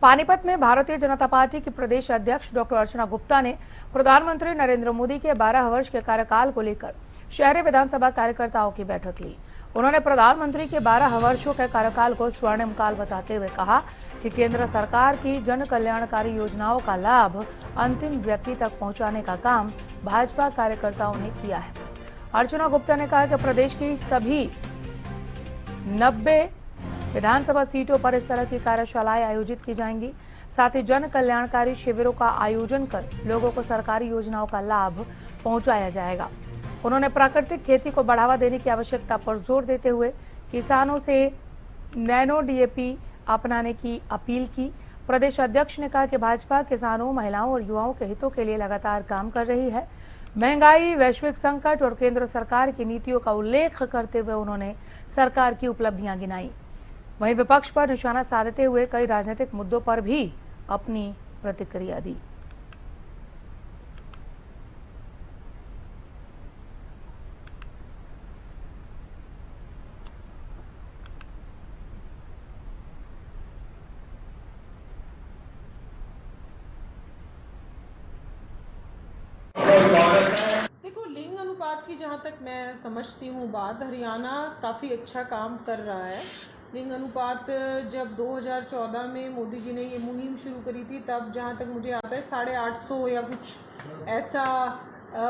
पानीपत में भारतीय जनता पार्टी की प्रदेश अध्यक्ष डॉक्टर अर्चना गुप्ता ने प्रधानमंत्री नरेंद्र मोदी के 12 वर्ष के कार्यकाल को लेकर शहरी विधानसभा कार्यकर्ताओं की बैठक ली। उन्होंने प्रधानमंत्री के 12 वर्षों के कार्यकाल को स्वर्णिम काल बताते हुए कहा कि केंद्र सरकार की जन कल्याणकारी योजनाओं का लाभ अंतिम व्यक्ति तक पहुंचाने का काम भाजपा कार्यकर्ताओं ने किया है। अर्चना गुप्ता ने कहा कि प्रदेश की सभी 90 विधानसभा सीटों पर इस तरह की कार्यशालाएं आयोजित की जाएंगी। साथ ही जन कल्याणकारी शिविरों का आयोजन कर लोगों को सरकारी योजनाओं का लाभ पहुंचाया जाएगा। उन्होंने प्राकृतिक खेती को बढ़ावा देने की आवश्यकता पर जोर देते हुए किसानों से नैनो डीएपी अपनाने की अपील की। प्रदेश अध्यक्ष ने कहा कि भाजपा किसानों, महिलाओं और युवाओं के हितों के लिए लगातार काम कर रही है। महंगाई, वैश्विक संकट और केंद्र सरकार की नीतियों का उल्लेख करते हुए उन्होंने सरकार की उपलब्धियां गिनाई। वहीं विपक्ष पर निशाना साधते हुए कई राजनीतिक मुद्दों पर भी अपनी प्रतिक्रिया दी। देखो, लिंग अनुपात की जहाँ तक मैं समझती हूँ बात, हरियाणा काफ़ी अच्छा काम कर रहा है। लिंग अनुपात जब 2014 में मोदी जी ने ये मुहिम शुरू करी थी, तब जहाँ तक मुझे आता है 850 या कुछ ऐसा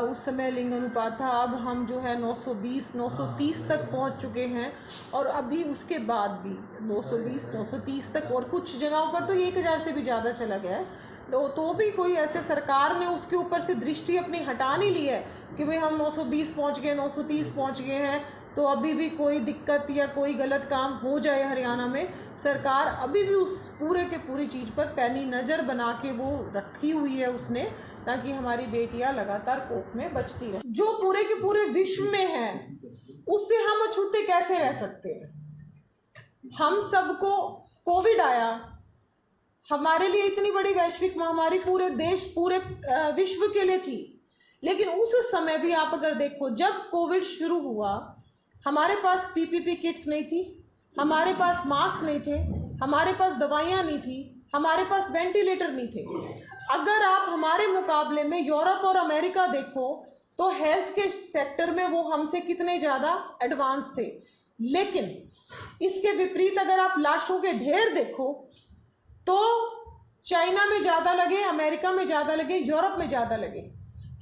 उस समय लिंग अनुपात था। अब हम जो है 920 930 तक पहुँच चुके हैं, और अभी उसके बाद भी 920 930 तक, और कुछ जगहों पर तो 1000 से भी ज़्यादा चला गया है। तो भी कोई ऐसे सरकार ने उसके ऊपर से दृष्टि अपनी हटा नहीं ली है कि भाई हम 920 पहुँच गए, 930 पहुँच गए हैं तो अभी भी कोई दिक्कत या कोई गलत काम हो जाए हरियाणा में। सरकार अभी भी उस पूरे के पूरी चीज़ पर पैनी नज़र बना के वो रखी हुई है उसने, ताकि हमारी बेटियां लगातार कोख में बचती रहे। जो पूरे के पूरे विश्व में है उससे हम अछूते कैसे रह सकते हैं? हम सबको कोविड आया, हमारे लिए इतनी बड़ी वैश्विक महामारी पूरे देश, पूरे विश्व के लिए थी, लेकिन उस समय भी आप अगर देखो, जब कोविड शुरू हुआ हमारे पास पीपीपी किट्स नहीं थी, हमारे पास मास्क नहीं थे, हमारे पास दवाइयाँ नहीं थी, हमारे पास वेंटिलेटर नहीं थे। अगर आप हमारे मुकाबले में यूरोप और अमेरिका देखो तो हेल्थ के सेक्टर में वो हमसे कितने ज़्यादा एडवांस थे। लेकिन इसके विपरीत अगर आप लाशों के ढेर देखो तो चाइना में ज़्यादा लगे, अमेरिका में ज़्यादा लगे, यूरोप में ज़्यादा लगे।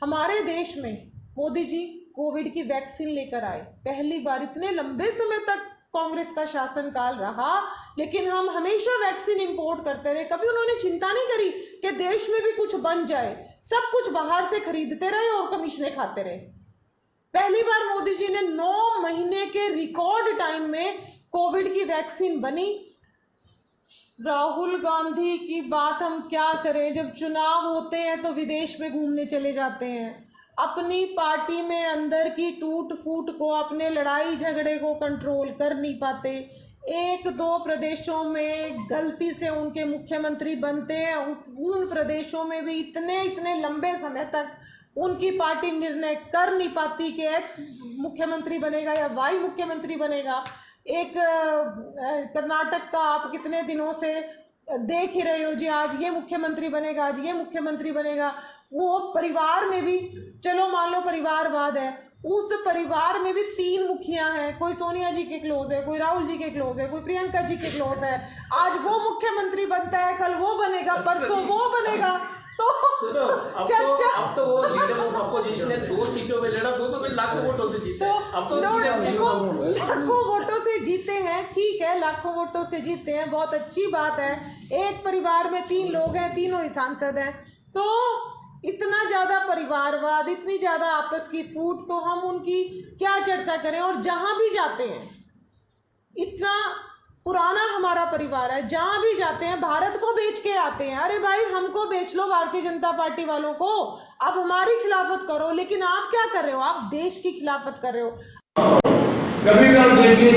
हमारे देश में मोदी जी कोविड की वैक्सीन लेकर आए, पहली बार। इतने लंबे समय तक कांग्रेस का शासनकाल रहा, लेकिन हम हमेशा वैक्सीन इंपोर्ट करते रहे। कभी उन्होंने चिंता नहीं करी कि देश में भी कुछ बन जाए, सब कुछ बाहर से खरीदते रहे और कमीशनें खाते रहे। पहली बार मोदी जी ने 9 महीने के रिकॉर्ड टाइम में कोविड की वैक्सीन बनी। राहुल गांधी की बात हम क्या करें, जब चुनाव होते हैं तो विदेश में घूमने चले जाते हैं, अपनी पार्टी में अंदर की टूट फूट को, अपने लड़ाई झगड़े को कंट्रोल कर नहीं पाते। 1-2 प्रदेशों में गलती से उनके मुख्यमंत्री बनते हैं, उन प्रदेशों में भी इतने लंबे समय तक उनकी पार्टी निर्णय कर नहीं पाती कि एक्स मुख्यमंत्री बनेगा या वाई मुख्यमंत्री बनेगा। एक कर्नाटक का आप कितने दिनों से देख ही रहे हो जी, आज ये मुख्यमंत्री बनेगा, आज ये मुख्यमंत्री बनेगा। वो परिवार में भी, चलो मान लो परिवारवाद है, उस परिवार में भी 3 मुखिया हैं। कोई सोनिया जी के क्लोज है, कोई राहुल जी के क्लोज है, कोई प्रियंका जी के क्लोज है। आज वो मुख्यमंत्री बनता है, कल वो बनेगा, परसों वो बनेगा। तो चर्चा, अब तो वो लीडर ऑफ अपोजिशन ने 2 सीटों पे लड़ा, 2 में लाखों वोटों से जीते। अब तो लाखों वोटों से जीते हैं, ठीक है, लाखों वोटों से जीते हैं, बहुत अच्छी बात है। एक परिवार में 3 लोग हैं, तीनों ही सांसद हैं, तो इतना ज़्यादा परिवारवाद, इतनी ज़्यादा आपस की फूट, तो हम उनकी क्या चर्चा करें। और जहाँ भी जाते हैं, इतना पुराना हमारा परिवार है, जहाँ भी जाते हैं भारत को बेच के आते हैं। अरे भाई, हमको बेच लो भारतीय जनता पार्टी वालों को, आप हमारी खिलाफत करो, लेकिन आप क्या कर रहे हो? आप देश की खिलाफत कर रहे हो। कभी भी आप देखिए